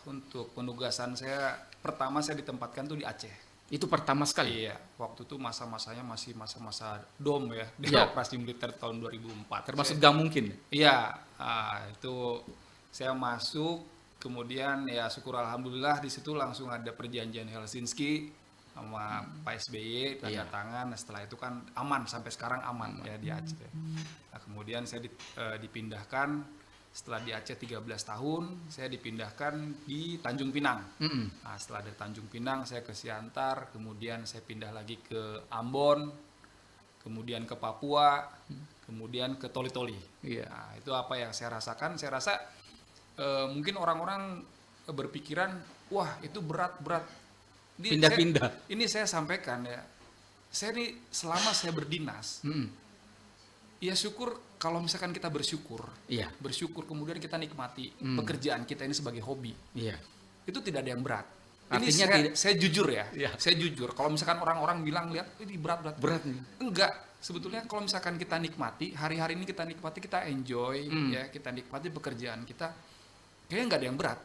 [SPEAKER 2] untuk penugasan saya pertama saya ditempatkan tuh di Aceh.
[SPEAKER 1] Itu pertama sekali.
[SPEAKER 2] Iya, waktu itu masa-masanya masih masa-masa DOM ya, di
[SPEAKER 1] Iya.
[SPEAKER 2] operasi militer tahun 2004.
[SPEAKER 1] Termasuk gak mungkin.
[SPEAKER 2] Iya, itu saya masuk, kemudian ya syukur alhamdulillah di situ langsung ada perjanjian Helsinki sama Pak SBY tanda
[SPEAKER 1] Iya.
[SPEAKER 2] tangan. Nah, setelah itu kan aman sampai sekarang aman ya di Aceh. Nah, kemudian saya dipindahkan setelah di Aceh 13 tahun, saya dipindahkan di Tanjung Pinang. Nah, setelah dari Tanjung Pinang saya ke Siantar, kemudian saya pindah lagi ke Ambon, kemudian ke Papua, kemudian ke Toli-Toli.
[SPEAKER 1] Iya.
[SPEAKER 2] Nah, itu apa yang saya rasakan? Saya rasa mungkin orang-orang berpikiran, wah itu berat-berat.
[SPEAKER 1] Pindah-pindah.
[SPEAKER 2] Ini saya sampaikan ya, saya ini selama saya berdinas, ya syukur kalau misalkan kita bersyukur,
[SPEAKER 1] Iya.
[SPEAKER 2] bersyukur kemudian kita nikmati pekerjaan kita ini sebagai hobi,
[SPEAKER 1] Iya.
[SPEAKER 2] itu tidak ada yang berat.
[SPEAKER 1] Artinya
[SPEAKER 2] saya jujur ya,
[SPEAKER 1] Iya.
[SPEAKER 2] saya jujur. Kalau misalkan orang-orang bilang lihat ini berat-berat,
[SPEAKER 1] Berat nih.
[SPEAKER 2] enggak. Sebetulnya kalau misalkan kita nikmati hari-hari ini, kita nikmati, kita enjoy, ya kita nikmati pekerjaan kita, kayaknya nggak ada yang berat.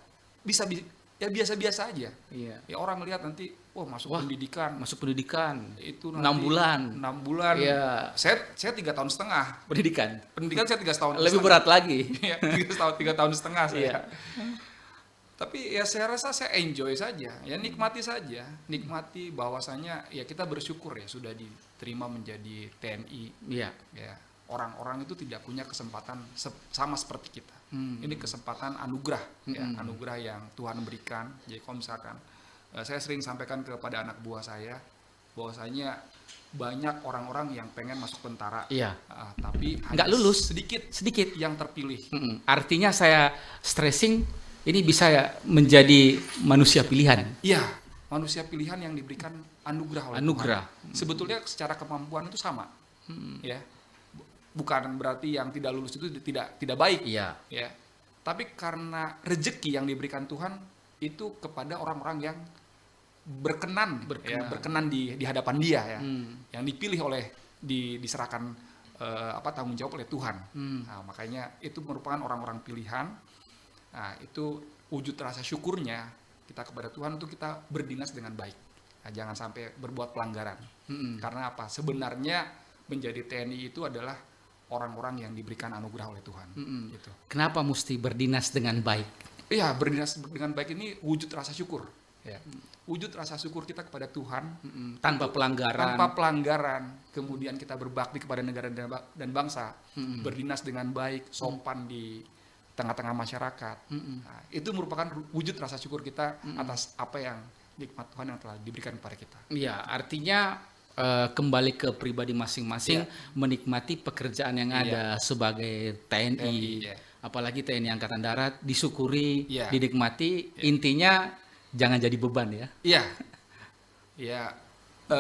[SPEAKER 2] Ya biasa-biasa aja.
[SPEAKER 1] Iya.
[SPEAKER 2] Ya orang lihat nanti, masuk pendidikan,
[SPEAKER 1] Masuk pendidikan.
[SPEAKER 2] itu
[SPEAKER 1] 6 bulan.
[SPEAKER 2] 6 bulan.
[SPEAKER 1] Iya.
[SPEAKER 2] Saya 3 tahun setengah.
[SPEAKER 1] Pendidikan.
[SPEAKER 2] Pendidikan saya 3 tahun.
[SPEAKER 1] Lebih berat lagi.
[SPEAKER 2] Iya, 3 tahun setengah saya.
[SPEAKER 1] Iya.
[SPEAKER 2] Tapi ya saya rasa saya enjoy saja, ya nikmati saja, nikmati bahwasanya ya kita bersyukur ya sudah diterima menjadi TNI.
[SPEAKER 1] Iya.
[SPEAKER 2] Ya, orang-orang itu tidak punya kesempatan sama seperti kita. Ini kesempatan anugerah, ya, anugerah yang Tuhan berikan. Jadi kalau misalkan saya sering sampaikan kepada anak buah saya bahwasanya banyak orang-orang yang pengen masuk tentara,
[SPEAKER 1] Iya.
[SPEAKER 2] tapi
[SPEAKER 1] Nggak
[SPEAKER 2] hanya
[SPEAKER 1] lulus.
[SPEAKER 2] sedikit yang terpilih.
[SPEAKER 1] Artinya saya stressing ini bisa menjadi manusia pilihan.
[SPEAKER 2] Iya, manusia pilihan yang diberikan anugerah oleh
[SPEAKER 1] Anugerah.
[SPEAKER 2] Tuhan. Sebetulnya secara kemampuan itu sama, ya. Bukan berarti yang tidak lulus itu tidak baik,
[SPEAKER 1] Iya.
[SPEAKER 2] ya. Tapi karena rezeki yang diberikan Tuhan itu kepada orang-orang yang berkenan di hadapan Dia, ya, yang dipilih oleh diserahkan tanggung jawab oleh Tuhan. Nah, makanya itu merupakan orang-orang pilihan. Nah, itu wujud rasa syukurnya kita kepada Tuhan untuk kita berdinas dengan baik. Nah, jangan sampai berbuat pelanggaran. Karena apa? Sebenarnya menjadi TNI itu adalah orang-orang yang diberikan anugerah oleh Tuhan. Gitu.
[SPEAKER 1] Kenapa mesti berdinas dengan baik?
[SPEAKER 2] Iya, berdinas dengan baik ini wujud rasa syukur. Ya. Wujud rasa syukur kita kepada Tuhan
[SPEAKER 1] Tanpa pelanggaran.
[SPEAKER 2] tanpa pelanggaran. Kemudian kita berbakti kepada negara dan bangsa, berdinas dengan baik, sopan di tengah-tengah masyarakat. Nah, itu merupakan wujud rasa syukur kita atas apa yang nikmat Tuhan yang telah diberikan kepada kita.
[SPEAKER 1] Iya, artinya kembali ke pribadi masing-masing, menikmati pekerjaan yang ada sebagai TNI, apalagi TNI Angkatan Darat, disyukuri, dinikmati. Intinya jangan jadi beban ya.
[SPEAKER 2] Iya, ya.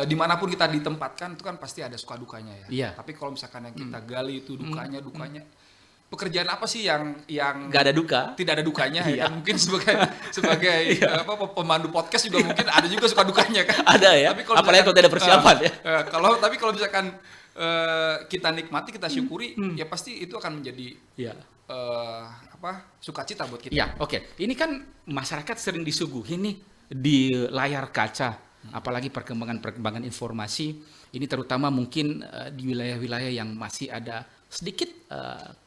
[SPEAKER 2] Dimanapun kita ditempatkan itu kan pasti ada suka dukanya ya.
[SPEAKER 1] Iya.
[SPEAKER 2] Tapi kalau misalkan yang kita gali itu dukanya, pekerjaan apa sih yang
[SPEAKER 1] Gak ada duka.
[SPEAKER 2] tidak ada dukanya ya kan? Mungkin sebagai pemandu podcast juga mungkin ada juga suka dukanya kan.
[SPEAKER 1] Ada ya.
[SPEAKER 2] Tapi
[SPEAKER 1] Apalagi kalau tidak persiapan ya.
[SPEAKER 2] Kalau misalkan kita nikmati, kita syukuri, ya pasti itu akan menjadi
[SPEAKER 1] Iya.
[SPEAKER 2] sukacita buat kita.
[SPEAKER 1] Iya, oke. Ini kan masyarakat sering disuguhi nih di layar kaca, apalagi perkembangan informasi. Ini terutama mungkin di wilayah-wilayah yang masih ada sedikit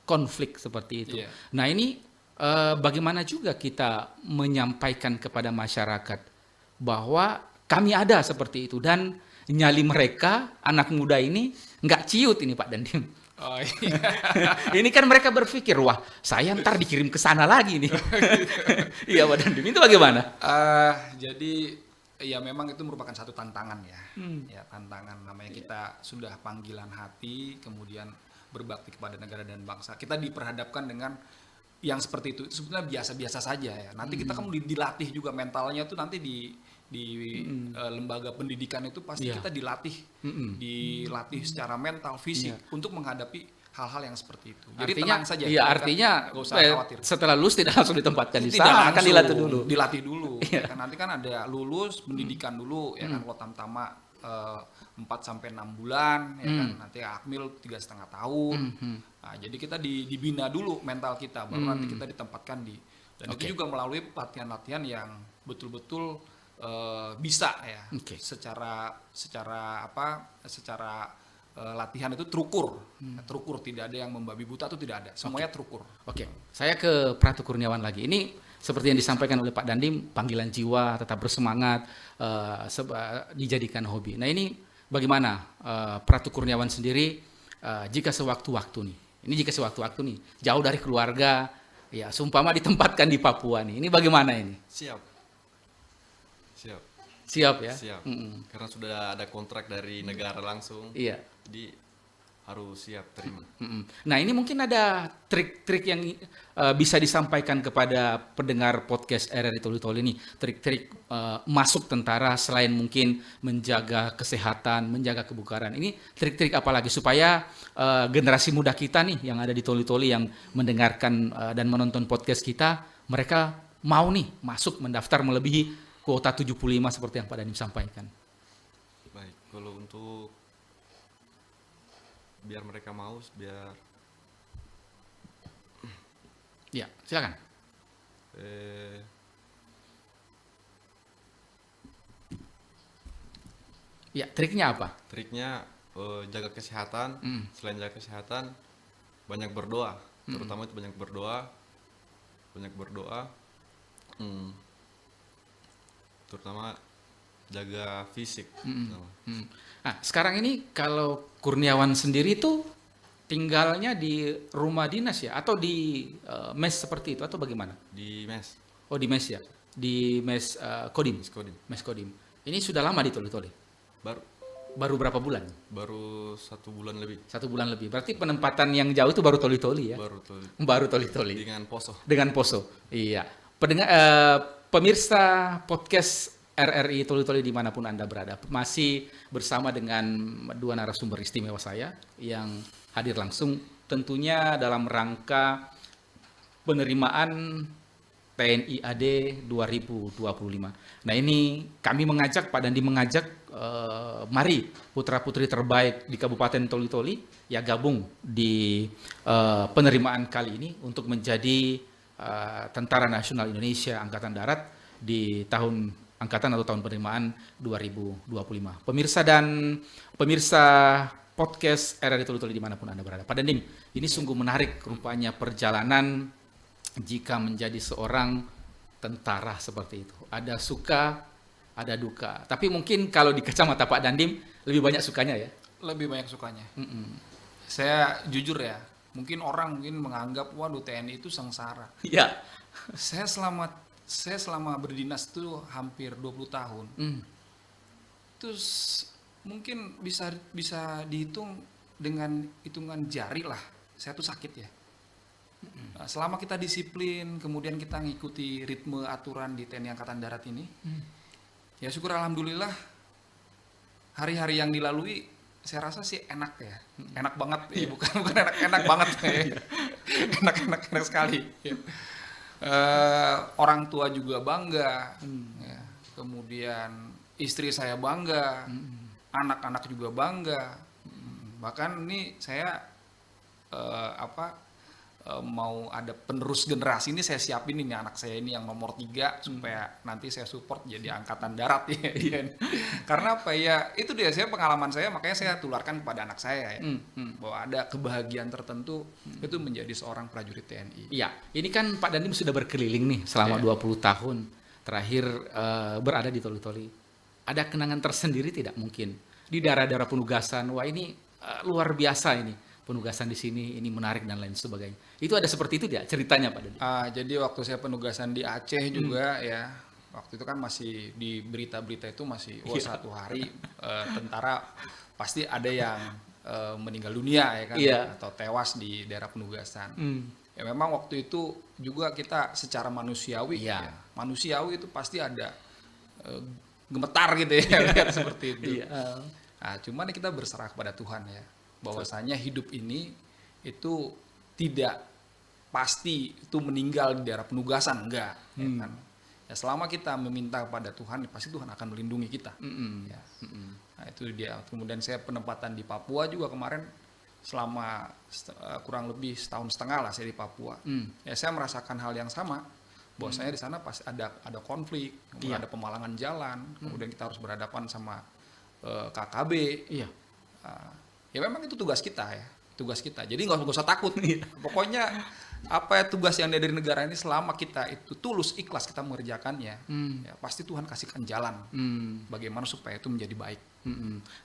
[SPEAKER 1] konflik seperti itu.
[SPEAKER 2] Iya.
[SPEAKER 1] Nah ini bagaimana juga kita menyampaikan kepada masyarakat bahwa kami ada seperti itu dan nyali mereka anak muda ini nggak ciut ini Pak Dandim.
[SPEAKER 2] Oh, iya.
[SPEAKER 1] Ini kan mereka berpikir wah saya ntar dikirim ke sana lagi nih. Iya Pak Dandim, itu bagaimana?
[SPEAKER 2] Jadi ya memang itu merupakan satu tantangan ya. Ya tantangan, namanya kita sudah panggilan hati, kemudian berbakti kepada negara dan bangsa. Kita diperhadapkan dengan yang seperti itu sebetulnya biasa-biasa saja ya. Nanti kita kan dilatih juga mentalnya tuh nanti di lembaga pendidikan itu pasti kita dilatih secara mental, fisik untuk menghadapi hal-hal yang seperti itu. Jadi
[SPEAKER 1] Artinya,
[SPEAKER 2] tenang saja.
[SPEAKER 1] iya,
[SPEAKER 2] kita
[SPEAKER 1] artinya
[SPEAKER 2] nggak usah khawatir.
[SPEAKER 1] setelah lulus tidak langsung ditempatkan di
[SPEAKER 2] Tidak
[SPEAKER 1] sana, akan
[SPEAKER 2] langsung,
[SPEAKER 1] dilatih dulu.
[SPEAKER 2] Dilatih dulu. Ya kan, nanti kan ada lulus pendidikan dulu ya kan, kalau tamtama 4 sampai 6 bulan ya kan, nanti akmil 3,5 tahun. Nah, jadi kita dibina dulu mental kita, baru nanti kita ditempatkan di, dan itu juga melalui latihan-latihan yang betul-betul bisa ya. Secara latihan itu terukur. Terukur, tidak ada yang membabi buta, itu tidak ada. Semuanya terukur.
[SPEAKER 1] Oke, saya ke Pratu Kurniawan lagi. Ini seperti yang disampaikan oleh Pak Dandim, panggilan jiwa, tetap bersemangat, dijadikan hobi. Nah ini bagaimana Pratu Kurniawan sendiri jika sewaktu-waktu nih, jauh dari keluarga, ya seumpama ditempatkan di Papua nih, ini bagaimana ini? Siap ya?
[SPEAKER 3] Siap. Karena sudah ada kontrak dari negara langsung.
[SPEAKER 1] Iya.
[SPEAKER 3] Jadi harus siap terima.
[SPEAKER 1] Nah ini mungkin ada trik-trik yang bisa disampaikan kepada pendengar podcast RRI Toli Toli ini, trik-trik masuk tentara selain mungkin menjaga kesehatan, menjaga kebugaran. Ini trik-trik apa lagi supaya generasi muda kita nih yang ada di Toli Toli yang mendengarkan dan menonton podcast kita, mereka mau nih masuk mendaftar melebihi kuota 75 seperti yang Pak Dandim sampaikan.
[SPEAKER 3] Baik, kalau untuk biar mereka mau,
[SPEAKER 1] Ya, silakan. Ya, triknya apa?
[SPEAKER 3] Triknya jaga kesehatan. Selain jaga kesehatan, banyak berdoa. Terutama itu banyak berdoa. Terutama jaga fisik.
[SPEAKER 1] Nah, sekarang ini kalau Kurniawan sendiri itu tinggalnya di rumah dinas ya, atau di mes seperti itu, atau bagaimana?
[SPEAKER 3] Di mes.
[SPEAKER 1] Oh, di mes ya, di mes Kodim. Mes Kodim. Ini sudah lama di Toli Toli? Baru berapa bulan?
[SPEAKER 3] Baru 1 bulan lebih.
[SPEAKER 1] 1 bulan lebih. Berarti penempatan yang jauh itu baru Toli Toli ya? Baru Toli Toli. Dengan Poso. Iya. Pemirsa podcast RRI Toli Toli dimanapun Anda berada, masih bersama dengan 2 narasumber istimewa saya yang hadir langsung tentunya dalam rangka penerimaan TNI AD 2025. Nah ini kami mengajak, Pak Dandi mengajak, mari putra-putri terbaik di Kabupaten Toli Toli ya gabung di penerimaan kali ini untuk menjadi Tentara Nasional Indonesia Angkatan Darat di tahun angkatan atau tahun penerimaan 2025. Pemirsa podcast RRI Toli Toli dimanapun Anda berada. Pak Dandim, ini sungguh menarik rupanya perjalanan jika menjadi seorang tentara seperti itu. Ada suka, ada duka. Tapi mungkin kalau di kacamata Pak Dandim lebih banyak sukanya ya?
[SPEAKER 2] Lebih banyak sukanya. Saya jujur ya, mungkin orang menganggap waduh TNI itu sengsara.
[SPEAKER 1] Iya.
[SPEAKER 2] Saya selama berdinas itu hampir 20 tahun. Terus mungkin bisa dihitung dengan hitungan jari lah. Saya tuh sakit ya. Nah, selama kita disiplin, kemudian kita ngikuti ritme aturan di TNI Angkatan Darat ini, ya syukur alhamdulillah hari-hari yang dilalui saya rasa sih enak ya, enak banget, bukan enak banget ya, enak sekali. Ya. Orang tua juga bangga, ya. Kemudian istri saya bangga, anak-anak juga bangga, bahkan ini saya mau ada penerus generasi ini saya siapin ini anak saya ini yang nomor 3 supaya nanti saya support jadi Angkatan Darat ya. Karena apa ya, itu dia saya pengalaman saya, makanya saya tularkan kepada anak saya ya, bahwa ada kebahagiaan tertentu itu menjadi seorang prajurit TNI.
[SPEAKER 1] Iya, ini kan Pak Dandim sudah berkeliling nih selama 20 tahun terakhir berada di Toli Toli. Ada kenangan tersendiri tidak mungkin di daerah-daerah penugasan? Wah ini luar biasa ini. Penugasan di sini ini menarik dan lain sebagainya. Itu ada seperti itu ya ceritanya Pak Dodi?
[SPEAKER 2] Jadi waktu saya penugasan di Aceh juga ya, waktu itu kan masih di berita-berita itu masih satu hari tentara pasti ada yang meninggal dunia ya kan, atau tewas di daerah penugasan. Ya memang waktu itu juga kita secara manusiawi, manusiawi itu pasti ada gemetar gitu ya, lihat seperti itu. Nah, cuman kita berserah kepada Tuhan ya. Bahwasanya hidup ini itu tidak pasti itu meninggal di daerah penugasan, enggak. Ya kan? Ya, selama kita meminta kepada Tuhan, pasti Tuhan akan melindungi kita. Ya. Nah, itu dia. Kemudian saya penempatan di Papua juga kemarin selama kurang lebih setahun setengah lah saya di Papua. Ya, saya merasakan hal yang sama. Bahwasanya di sana pasti ada konflik, kemudian ada pemalangan jalan, kemudian kita harus berhadapan sama KKB.
[SPEAKER 1] Iya.
[SPEAKER 2] Ya memang itu tugas kita ya, tugas kita. Jadi nggak usah takut nih. Pokoknya apa ya tugas yang dari negara ini, selama kita itu tulus ikhlas kita mengerjakannya, ya pasti Tuhan kasihkan jalan bagaimana supaya itu menjadi baik.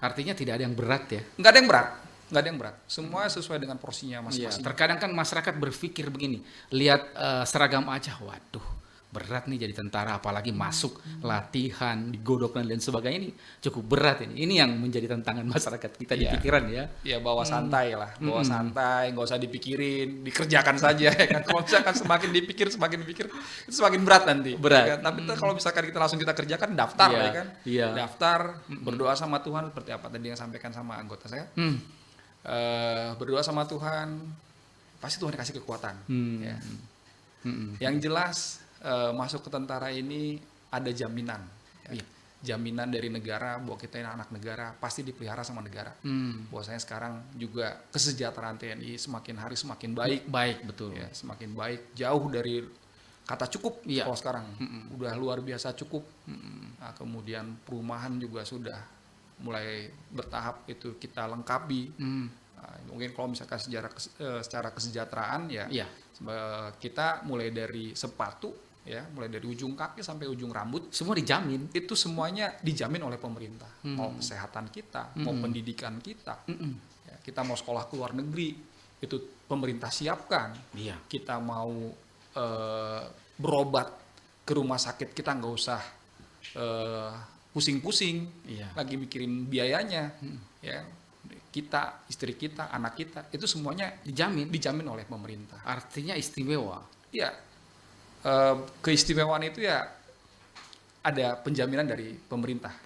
[SPEAKER 1] Artinya tidak ada yang berat ya.
[SPEAKER 2] Nggak ada yang berat, nggak ada yang berat. Semua sesuai dengan porsinya
[SPEAKER 1] Iya.
[SPEAKER 2] masing-masing.
[SPEAKER 1] Terkadang kan masyarakat berpikir begini, lihat seragam aja, waduh berat nih jadi tentara, apalagi masuk latihan, digodok dan lain sebagainya, ini cukup berat ini. Ini yang menjadi tantangan masyarakat kita di
[SPEAKER 2] Iya.
[SPEAKER 1] pikiran ya.
[SPEAKER 2] Ya bawa santai lah, bawa santai, nggak usah dipikirin, dikerjakan saja. Ya kan? Kalau misalkan semakin dipikir, itu semakin berat nanti.
[SPEAKER 1] Berat.
[SPEAKER 2] Ya kan? Tapi kalau misalkan kita langsung kita kerjakan, daftar
[SPEAKER 1] Iya,
[SPEAKER 2] ya kan,
[SPEAKER 1] iya.
[SPEAKER 2] daftar, berdoa sama Tuhan seperti apa tadi yang sampaikan sama anggota saya. Berdoa sama Tuhan, pasti Tuhan kasih kekuatan. Ya. Yang jelas masuk ke tentara ini ada jaminan. Ya.
[SPEAKER 1] Iya.
[SPEAKER 2] Jaminan dari negara bahwa kita ini anak negara, pasti dipelihara sama negara. Bahwasanya sekarang juga kesejahteraan TNI semakin hari semakin baik.
[SPEAKER 1] Baik, betul.
[SPEAKER 2] Ya, semakin baik, jauh dari kata cukup.
[SPEAKER 1] Iya.
[SPEAKER 2] Kalau sekarang udah luar biasa cukup. Nah, kemudian perumahan juga sudah mulai bertahap itu kita lengkapi. Nah, mungkin kalau misalkan secara kesejahteraan ya,
[SPEAKER 1] Iya.
[SPEAKER 2] kita mulai dari sepatu ya, mulai dari ujung kaki sampai ujung rambut,
[SPEAKER 1] Semua dijamin.
[SPEAKER 2] itu semuanya dijamin oleh pemerintah. Mau kesehatan kita, mau pendidikan kita, ya, kita mau sekolah ke luar negeri, itu pemerintah siapkan.
[SPEAKER 1] Iya.
[SPEAKER 2] Kita mau berobat ke rumah sakit, kita nggak usah pusing-pusing
[SPEAKER 1] Iya.
[SPEAKER 2] lagi mikirin biayanya. Ya, kita, istri kita, anak kita, itu semuanya dijamin oleh pemerintah.
[SPEAKER 1] Artinya istimewa.
[SPEAKER 2] Ya, keistimewaan itu ya ada penjaminan dari pemerintah.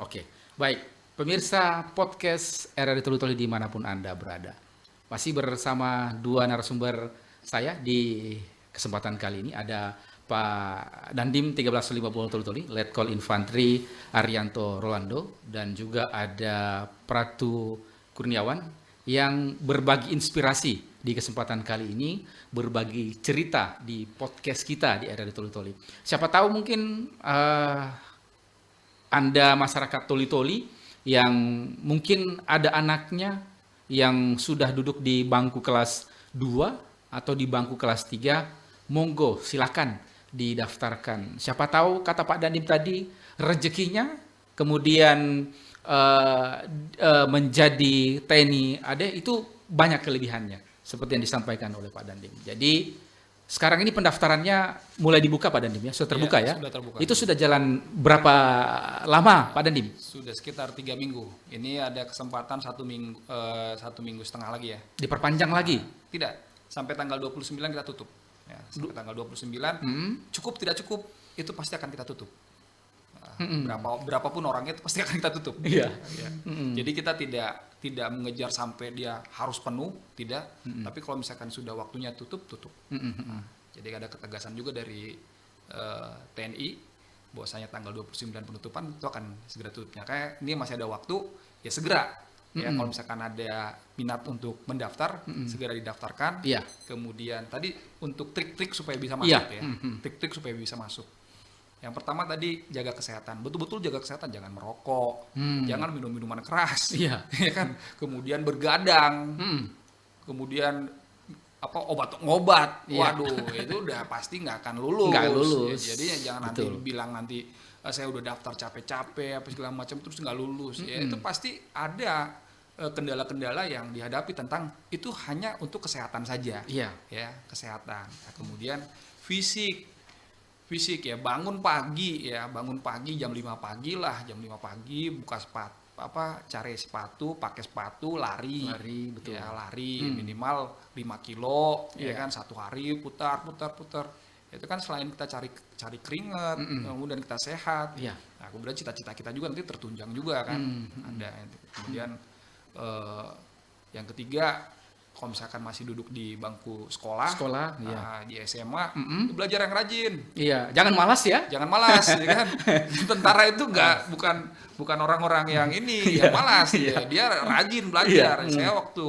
[SPEAKER 1] Oke, baik. Pemirsa podcast Era Ditoli-Toli dimanapun Anda berada. Masih bersama dua narasumber saya di kesempatan kali ini. Ada Pak Dandim 1350 Toli-Toli, Letkol Infantri Arianto Rolando, dan juga ada Pratu Kurniawan yang berbagi inspirasi di kesempatan kali ini, berbagi cerita di podcast kita di Era Ditoli-Toli. Siapa tahu mungkin Anda masyarakat Toli-Toli yang mungkin ada anaknya yang sudah duduk di bangku kelas 2 atau di bangku kelas 3, monggo silakan didaftarkan. Siapa tahu kata Pak Dandim tadi rezekinya kemudian menjadi TNI AD itu banyak kelebihannya seperti yang disampaikan oleh Pak Dandim. Jadi sekarang ini pendaftarannya mulai dibuka Pak Dandim ya, sudah terbuka ya?
[SPEAKER 2] Sudah terbuka.
[SPEAKER 1] Itu sudah jalan berapa lama Pak Dandim?
[SPEAKER 2] Sudah sekitar 3 minggu. Ini ada kesempatan 1 minggu setengah lagi ya.
[SPEAKER 1] Diperpanjang lagi?
[SPEAKER 2] Tidak, sampai tanggal 29 kita tutup. Ya, sampai tanggal 29 cukup tidak cukup itu pasti akan kita tutup. Berapapun orangnya itu pasti akan kita tutup.
[SPEAKER 1] Iya.
[SPEAKER 2] Ya. Jadi kita tidak mengejar sampai dia harus penuh, tidak. Tapi kalau misalkan sudah waktunya tutup. Nah, jadi ada ketegasan juga dari TNI bahwasanya tanggal 29 penutupan itu akan segera tutupnya. Kayak ini masih ada waktu, ya segera. Ya, kalau misalkan ada minat untuk mendaftar, segera didaftarkan.
[SPEAKER 1] Iya.
[SPEAKER 2] Kemudian tadi untuk trik-trik supaya bisa masuk
[SPEAKER 1] Iya.
[SPEAKER 2] ya. Trik-trik supaya bisa masuk. Yang pertama tadi jaga kesehatan. Betul-betul jaga kesehatan, jangan merokok, jangan minum minuman keras.
[SPEAKER 1] Iya.
[SPEAKER 2] Ya kan? Kemudian bergadang. Kemudian obat-ngobat.
[SPEAKER 1] Iya.
[SPEAKER 2] Waduh, itu udah pasti nggak akan lulus.
[SPEAKER 1] Nggak lulus.
[SPEAKER 2] Ya, jadi jangan
[SPEAKER 1] Betul.
[SPEAKER 2] nanti bilang nanti saya udah daftar capek-capek apa segala macam terus nggak lulus. Ya itu pasti ada kendala-kendala yang dihadapi tentang itu hanya untuk kesehatan saja.
[SPEAKER 1] Iya.
[SPEAKER 2] Ya, kesehatan. Nah, kemudian fisik ya, bangun pagi jam 5 pagi lah, jam 5 pagi buka sepatu cari sepatu, pakai sepatu, lari,
[SPEAKER 1] betul.
[SPEAKER 2] ya, lari minimal 5 kilo, ya
[SPEAKER 1] Iya.
[SPEAKER 2] kan, satu hari putar. Itu kan selain kita cari keringat, kemudian kita sehat.
[SPEAKER 1] Iya.
[SPEAKER 2] Nah, kemudian cita-cita kita juga nanti tertunjang juga kan, ada. Kemudian yang ketiga, kalau misalkan masih duduk di bangku sekolah,
[SPEAKER 1] iya.
[SPEAKER 2] di SMA, belajar yang rajin.
[SPEAKER 1] Iya, jangan malas ya.
[SPEAKER 2] Jangan malas, ya kan? Tentara itu bukan orang-orang yang ini yang malas, ya. Dia rajin belajar. Saya waktu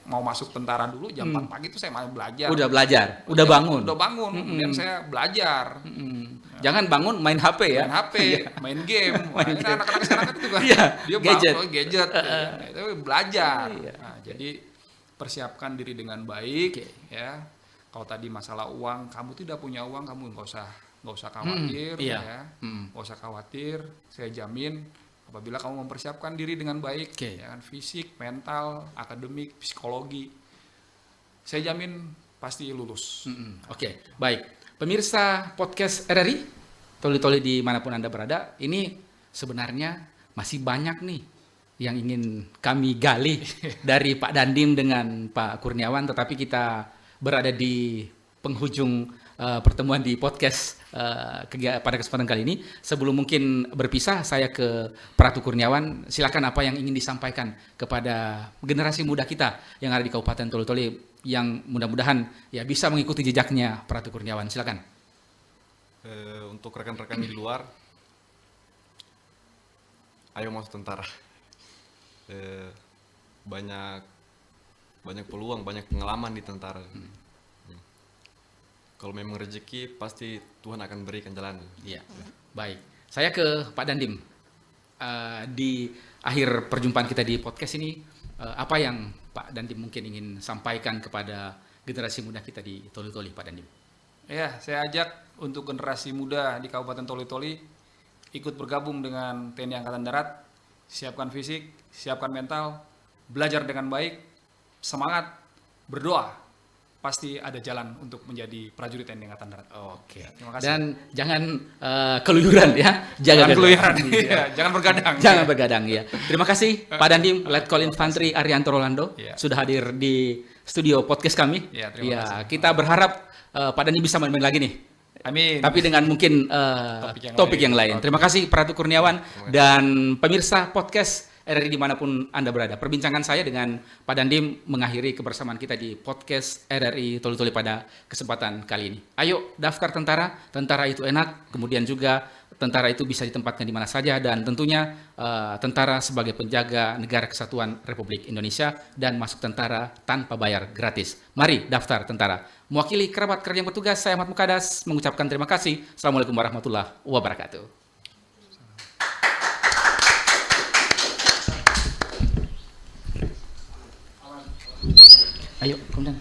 [SPEAKER 2] mau masuk tentara dulu jam 4 pagi itu saya malah belajar.
[SPEAKER 1] Udah belajar, udah bangun.
[SPEAKER 2] Udah bangun, kemudian saya belajar.
[SPEAKER 1] Jangan bangun main HP ya.
[SPEAKER 2] Main HP, main game. Anak-anak sekarang kan itu kan.
[SPEAKER 1] Iya,
[SPEAKER 2] Dia gadget. Itu belajar.
[SPEAKER 1] Iya.
[SPEAKER 2] Nah, jadi persiapkan diri dengan baik, ya. Kalau tadi masalah uang, kamu tidak punya uang, kamu nggak usah khawatir, ya. Nggak usah khawatir. Saya jamin apabila kamu mempersiapkan diri dengan baik, ya kan, fisik, mental, akademik, psikologi, saya jamin pasti lulus.
[SPEAKER 1] Oke, baik. Pemirsa podcast RRI, Toli-Toli dimanapun Anda berada, ini sebenarnya masih banyak nih yang ingin kami gali dari Pak Dandim dengan Pak Kurniawan, tetapi kita berada di penghujung pertemuan di podcast pada kesempatan kali ini. Sebelum mungkin berpisah, saya ke Pratu Kurniawan. Silakan apa yang ingin disampaikan kepada generasi muda kita yang ada di Kabupaten Toli-Toli yang mudah-mudahan ya bisa mengikuti jejaknya Pratu Kurniawan. Silakan.
[SPEAKER 3] Untuk rekan-rekan di luar, ayo masuk tentara. Banyak peluang, banyak pengalaman di tentara. Kalau memang rezeki pasti Tuhan akan berikan jalan.
[SPEAKER 1] Iya, baik. Saya ke Pak Dandim. Di akhir perjumpaan kita di podcast ini, apa yang Pak Dandim mungkin ingin sampaikan kepada generasi muda kita di Toli-Toli, Pak Dandim?
[SPEAKER 2] Ya, saya ajak untuk generasi muda di Kabupaten Toli-Toli ikut bergabung dengan TNI Angkatan Darat, siapkan fisik, siapkan mental, belajar dengan baik, semangat, berdoa, pasti ada jalan untuk menjadi prajurit TNI Angkatan Darat.
[SPEAKER 1] Oke.
[SPEAKER 2] Terima kasih.
[SPEAKER 1] Dan jangan keluyuran ya.
[SPEAKER 2] Jangan keluyuran. Jangan bergadang.
[SPEAKER 1] Jangan bergadang ya. Terima kasih Pak Dandim, Letkol Infantri Arianto Rolando sudah hadir di studio podcast kami.
[SPEAKER 2] Ya, terima kasih.
[SPEAKER 1] Kita berharap Pak Dandim bisa main-main lagi nih.
[SPEAKER 2] Amin.
[SPEAKER 1] Tapi dengan mungkin topik yang lain. Terima kasih Pratu Kurniawan dan pemirsa podcast RRI dimanapun Anda berada. Perbincangan saya dengan Pak Dandim mengakhiri kebersamaan kita di podcast RRI Toli-Toli pada kesempatan kali ini. Ayo daftar tentara itu enak, kemudian juga tentara itu bisa ditempatkan di mana saja, dan tentunya tentara sebagai penjaga negara kesatuan Republik Indonesia dan masuk tentara tanpa bayar gratis. Mari daftar tentara. Mewakili kerabat kerja yang bertugas, saya Ahmad Mukadas mengucapkan terima kasih. Assalamualaikum warahmatullahi wabarakatuh. Ayo, kemudian.